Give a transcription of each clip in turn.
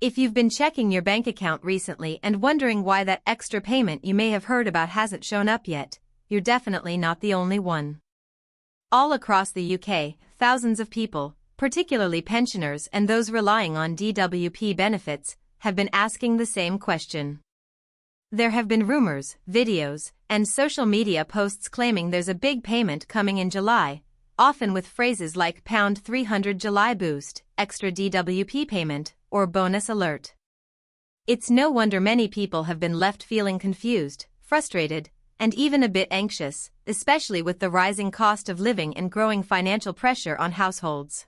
If you've been checking your bank account recently and wondering why that extra payment you may have heard about hasn't shown up yet, you're definitely not the only one. All across the UK, thousands of people, particularly pensioners and those relying on DWP benefits, have been asking the same question. There have been rumors, videos, and social media posts claiming there's a big payment coming in July, often with phrases like £300 July boost, extra DWP payment, or bonus alert. It's no wonder many people have been left feeling confused, frustrated, and even a bit anxious, especially with the rising cost of living and growing financial pressure on households.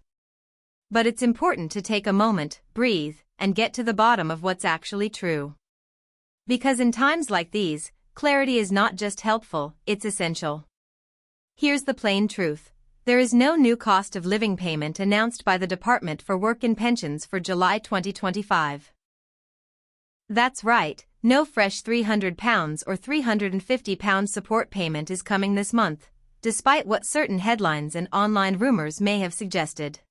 But it's important to take a moment, breathe, and get to the bottom of what's actually true. Because in times like these, clarity is not just helpful, it's essential. Here's the plain truth. There is no new cost of living payment announced by the Department for Work and Pensions for July 2025. That's right, no fresh £300 or £350 support payment is coming this month, despite what certain headlines and online rumors may have suggested.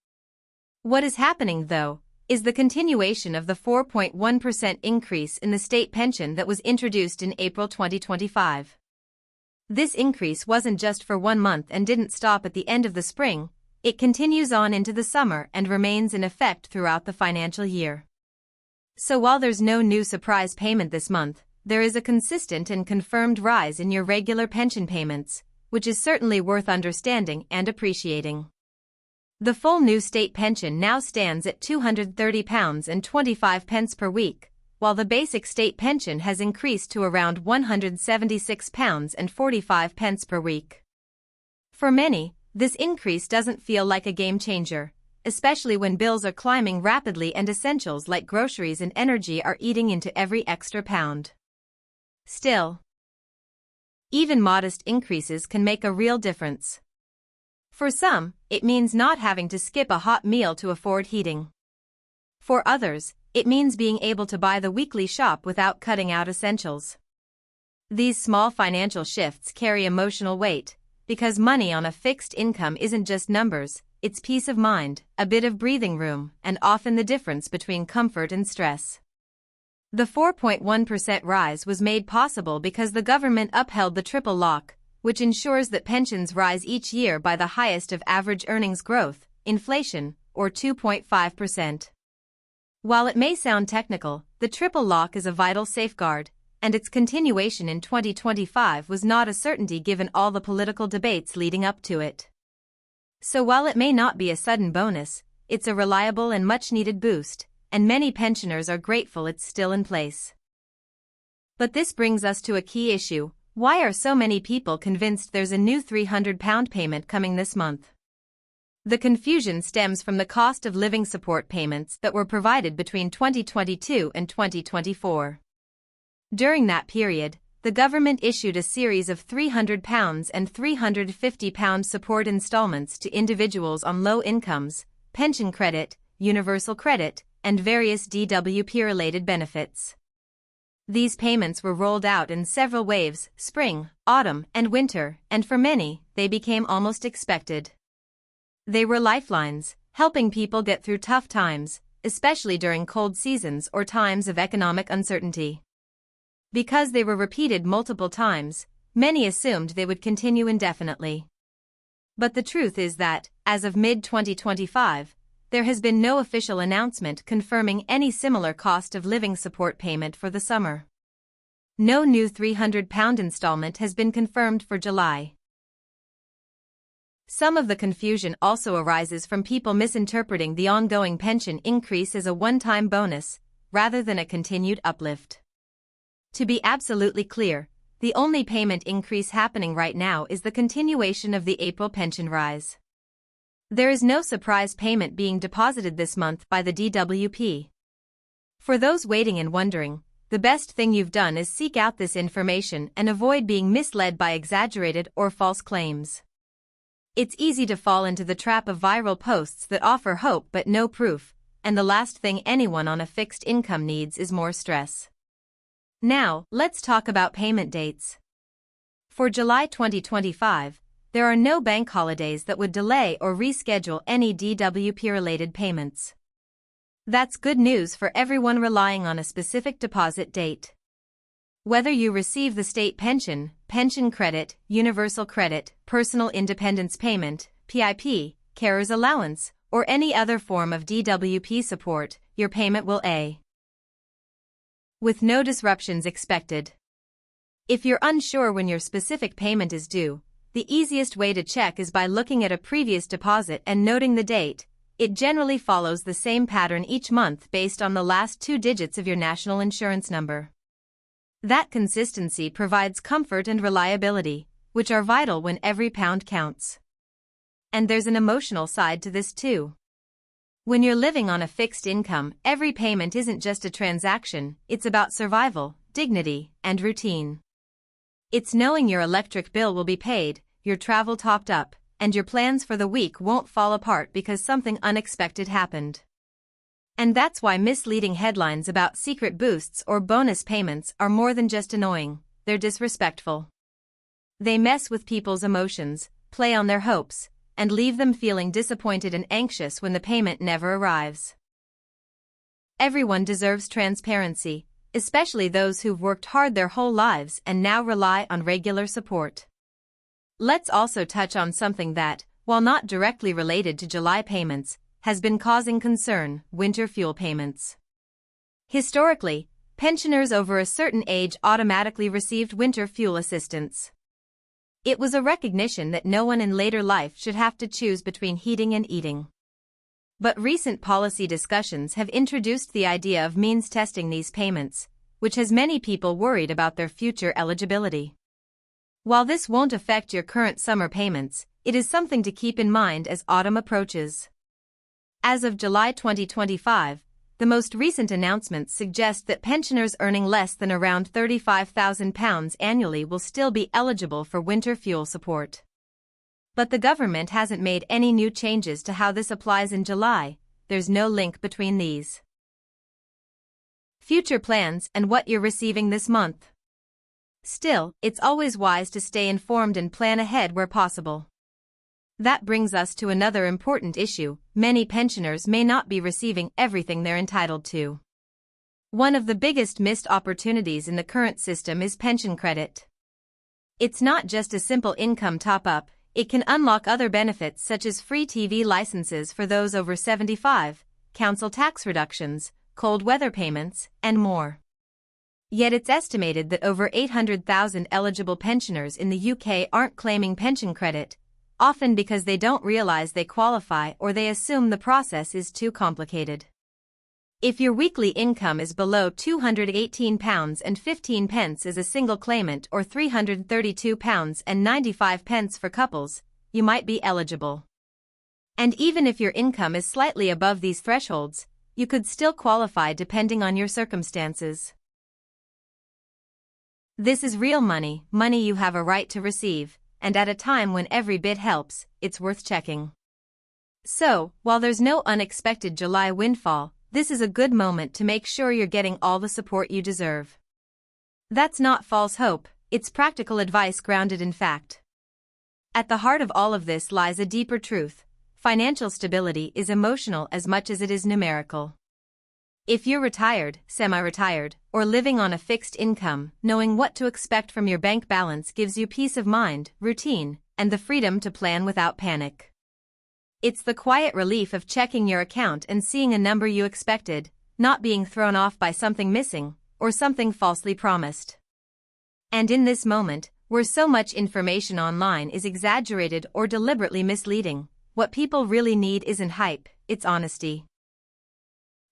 What is happening, though, is the continuation of the 4.1% increase in the state pension that was introduced in April 2025. This increase wasn't just for 1 month and didn't stop at the end of the spring, it continues on into the summer and remains in effect throughout the financial year. So while there's no new surprise payment this month, there is a consistent and confirmed rise in your regular pension payments, which is certainly worth understanding and appreciating. The full new state pension now stands at £230.25 per week, while the basic state pension has increased to around £176.45 per week. For many, this increase doesn't feel like a game changer, especially when bills are climbing rapidly and essentials like groceries and energy are eating into every extra pound. Still, even modest increases can make a real difference. For some, it means not having to skip a hot meal to afford heating. For others, it means being able to buy the weekly shop without cutting out essentials. These small financial shifts carry emotional weight, because money on a fixed income isn't just numbers, it's peace of mind, a bit of breathing room, and often the difference between comfort and stress. The 4.1% rise was made possible because the government upheld the triple lock, which ensures that pensions rise each year by the highest of average earnings growth, inflation, or 2.5%. While it may sound technical, the triple lock is a vital safeguard, and its continuation in 2025 was not a certainty given all the political debates leading up to it. So while it may not be a sudden bonus, it's a reliable and much-needed boost, and many pensioners are grateful it's still in place. But this brings us to a key issue. Why are so many people convinced there's a new £300 payment coming this month? The confusion stems from the cost of living support payments that were provided between 2022 and 2024. During that period, the government issued a series of £300 and £350 support installments to individuals on low incomes, pension credit, universal credit, and various DWP-related benefits. These payments were rolled out in several waves, spring, autumn, and winter, and for many, they became almost expected. They were lifelines, helping people get through tough times, especially during cold seasons or times of economic uncertainty. Because they were repeated multiple times, many assumed they would continue indefinitely. But the truth is that, as of mid-2025, there has been no official announcement confirming any similar cost of living support payment for the summer. No new £300 installment has been confirmed for July. Some of the confusion also arises from people misinterpreting the ongoing pension increase as a one-time bonus, rather than a continued uplift. To be absolutely clear, the only payment increase happening right now is the continuation of the April pension rise. There is no surprise payment being deposited this month by the DWP. For those waiting and wondering, the best thing you've done is seek out this information and avoid being misled by exaggerated or false claims. It's easy to fall into the trap of viral posts that offer hope but no proof, and the last thing anyone on a fixed income needs is more stress. Now, let's talk about payment dates. For July 2025, there are no bank holidays that would delay or reschedule any DWP-related payments. That's good news for everyone relying on a specific deposit date. Whether you receive the state pension, pension credit, universal credit, personal independence payment, PIP, carer's allowance, or any other form of DWP support, your payment will A. with no disruptions expected. If you're unsure when your specific payment is due, the easiest way to check is by looking at a previous deposit and noting the date. It generally follows the same pattern each month based on the last 2 digits of your national insurance number. That consistency provides comfort and reliability, which are vital when every pound counts. And there's an emotional side to this too. When you're living on a fixed income, every payment isn't just a transaction, it's about survival, dignity, and routine. It's knowing your electric bill will be paid, your travel topped up, and your plans for the week won't fall apart because something unexpected happened. And that's why misleading headlines about secret boosts or bonus payments are more than just annoying, they're disrespectful. They mess with people's emotions, play on their hopes, and leave them feeling disappointed and anxious when the payment never arrives. Everyone deserves transparency, especially those who've worked hard their whole lives and now rely on regular support. Let's also touch on something that, while not directly related to July payments, has been causing concern: winter fuel payments. Historically, pensioners over a certain age automatically received winter fuel assistance. It was a recognition that no one in later life should have to choose between heating and eating. But recent policy discussions have introduced the idea of means testing these payments, which has many people worried about their future eligibility. While this won't affect your current summer payments, it is something to keep in mind as autumn approaches. As of July 2025, the most recent announcements suggest that pensioners earning less than around £35,000 annually will still be eligible for winter fuel support. But the government hasn't made any new changes to how this applies in July. There's no link between these future plans and what you're receiving this month. Still, it's always wise to stay informed and plan ahead where possible. That brings us to another important issue: many pensioners may not be receiving everything they're entitled to. One of the biggest missed opportunities in the current system is pension credit. It's not just a simple income top-up, it can unlock other benefits such as free TV licenses for those over 75, council tax reductions, cold weather payments, and more. Yet it's estimated that over 800,000 eligible pensioners in the UK aren't claiming pension credit, often because they don't realize they qualify or they assume the process is too complicated. If your weekly income is below £218.15 as a single claimant or £332.95 for couples, you might be eligible. And even if your income is slightly above these thresholds, you could still qualify depending on your circumstances. This is real money, money you have a right to receive, and at a time when every bit helps, it's worth checking. So, while there's no unexpected July windfall, this is a good moment to make sure you're getting all the support you deserve. That's not false hope, it's practical advice grounded in fact. At the heart of all of this lies a deeper truth: financial stability is emotional as much as it is numerical. If you're retired, semi-retired, or living on a fixed income, knowing what to expect from your bank balance gives you peace of mind, routine, and the freedom to plan without panic. It's the quiet relief of checking your account and seeing a number you expected, not being thrown off by something missing, or something falsely promised. And in this moment, where so much information online is exaggerated or deliberately misleading, what people really need isn't hype, it's honesty.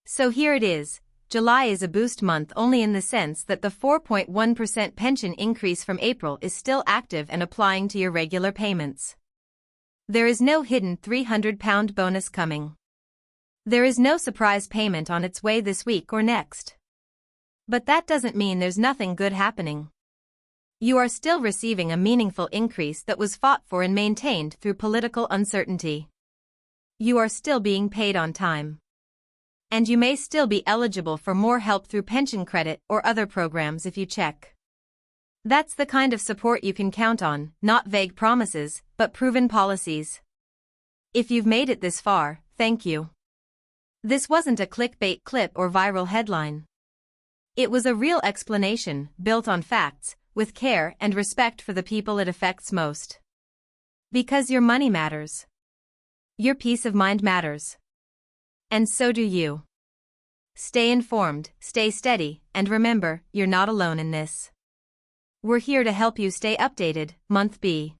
So here it is: July is a boost month only in the sense that the 4.1% pension increase from April is still active and applying to your regular payments. There is no hidden £300 bonus coming. There is no surprise payment on its way this week or next. But that doesn't mean there's nothing good happening. You are still receiving a meaningful increase that was fought for and maintained through political uncertainty. You are still being paid on time. And you may still be eligible for more help through pension credit or other programs if you check. That's the kind of support you can count on, not vague promises, but proven policies. If you've made it this far, thank you. This wasn't a clickbait clip or viral headline. It was a real explanation, built on facts, with care and respect for the people it affects most. Because your money matters. Your peace of mind matters. And so do you. Stay informed, stay steady, and remember, you're not alone in this. We're here to help you stay updated, Month B.